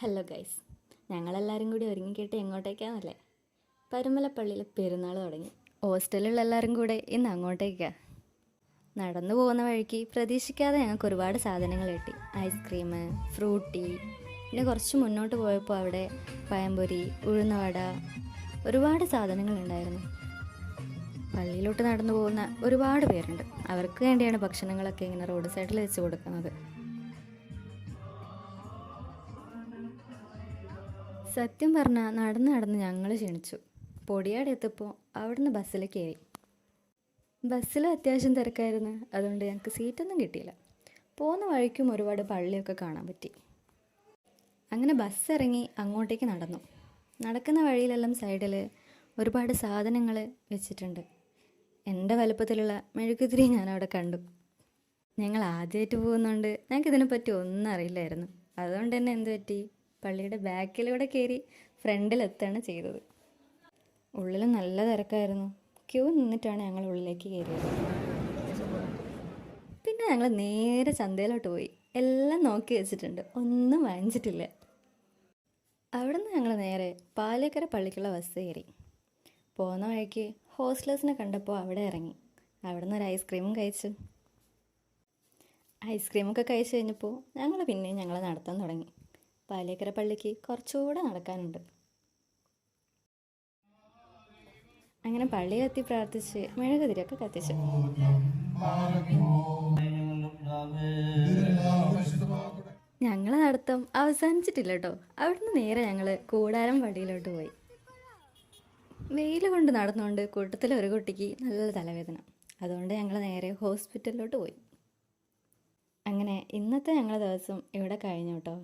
Hello guys, ഞങ്ങളെല്ലാവരും കൂടി ഒരുങ്ങിക്കേട്ട് എങ്ങോട്ടേക്കാന്നല്ലേ? പരുമലപ്പള്ളിയിൽ പെരുന്നാൾ തുടങ്ങി. ഹോസ്റ്റലിലുള്ള എല്ലാവരും കൂടെ ഇന്ന് അങ്ങോട്ടേക്കാണ്. നടന്നു പോകുന്ന വഴിക്ക് പ്രതീക്ഷിക്കാതെ ഞങ്ങൾക്ക് ഒരുപാട് സാധനങ്ങൾ കിട്ടി. ഐസ്ക്രീം, ഫ്രൂട്ടി, പിന്നെ കുറച്ച് മുന്നോട്ട് പോയപ്പോൾ അവിടെ പഴംപൊരി, ഉഴുന്നുവട, ഒരുപാട് സാധനങ്ങളുണ്ടായിരുന്നു. പള്ളിയിലോട്ട് നടന്നു പോകുന്ന ഒരുപാട് പേരുണ്ട്. അവർക്ക് വേണ്ടിയാണ് ഭക്ഷണങ്ങളൊക്കെ ഇങ്ങനെ റോഡ് സൈഡിൽ വെച്ച് കൊടുക്കുന്നത്. സത്യം പറഞ്ഞാൽ നടന്ന് ഞങ്ങൾ ക്ഷണിച്ചു. പൊടിയാട് എത്തിയപ്പോൾ അവിടുന്ന് ബസ്സിൽ കയറി. ബസ്സിൽ അത്യാവശ്യം തിരക്കായിരുന്നു, അതുകൊണ്ട് ഞങ്ങൾക്ക് സീറ്റൊന്നും കിട്ടിയില്ല. പോകുന്ന വഴിക്കും ഒരുപാട് പള്ളിയൊക്കെ കാണാൻ പറ്റി. അങ്ങനെ ബസ് ഇറങ്ങി അങ്ങോട്ടേക്ക് നടന്നു. നടക്കുന്ന വഴിയിലെല്ലാം സൈഡിൽ ഒരുപാട് സാധനങ്ങൾ വെച്ചിട്ടുണ്ട്. എൻ്റെ വലുപ്പത്തിലുള്ള മെഴുകുതിരി ഞാനവിടെ കണ്ടു. ഞങ്ങൾ ആദ്യമായിട്ട് പോകുന്നതുകൊണ്ട് ഞങ്ങൾക്കിതിനെപ്പറ്റി ഒന്നും അറിയില്ലായിരുന്നു. അതുകൊണ്ട് തന്നെ എന്ത് പറ്റി, പള്ളിയുടെ ബാക്കിലൂടെ കയറി ഫ്രണ്ടിലെത്താണ് ചെയ്തത്. ഉള്ളിൽ നല്ല തിരക്കായിരുന്നു. ക്യൂ നിന്നിട്ടാണ് ഞങ്ങൾ ഉള്ളിലേക്ക് കയറിയത്. പിന്നെ ഞങ്ങൾ നേരെ ചന്തയിലോട്ട് പോയി. എല്ലാം നോക്കി വെച്ചിട്ടുണ്ട്, ഒന്നും വാങ്ങിച്ചിട്ടില്ല. അവിടുന്ന് ഞങ്ങൾ നേരെ പാലേക്കര പള്ളിക്കുള്ള ബസ് കയറി. പോകുന്ന വഴിക്ക് ഹോസ്റ്റലേഴ്സിനെ കണ്ടപ്പോൾ അവിടെ ഇറങ്ങി. അവിടുന്ന് ഒരു ഐസ്ക്രീമും കഴിച്ചു. ഐസ്ക്രീമൊക്കെ കഴിച്ച് കഴിഞ്ഞപ്പോൾ ഞങ്ങൾ നടത്താൻ തുടങ്ങി. പാലേക്കര പള്ളിക്ക് കുറച്ചുകൂടെ നടക്കാനുണ്ട്. അങ്ങനെ പള്ളിയിലെത്തി പ്രാർത്ഥിച്ച് മെഴുകുതിരിയൊക്കെ കത്തിച്ചു. ഞങ്ങളെ നടത്തം അവസാനിച്ചിട്ടില്ല കേട്ടോ. അവിടുന്ന് നേരെ ഞങ്ങൾ കൂടാരം പള്ളിയിലോട്ട് പോയി. വെയിൽ കൊണ്ട് നടന്നുകൊണ്ട് കൂട്ടത്തിൽ ഒരു കുട്ടിക്ക് നല്ല തലവേദന. അതുകൊണ്ട് ഞങ്ങൾ നേരെ ഹോസ്പിറ്റലിലോട്ട് പോയി. അങ്ങനെ ഇന്നത്തെ ഞങ്ങളുടെ ദിവസം ഇവിടെ കഴിഞ്ഞു കേട്ടോ.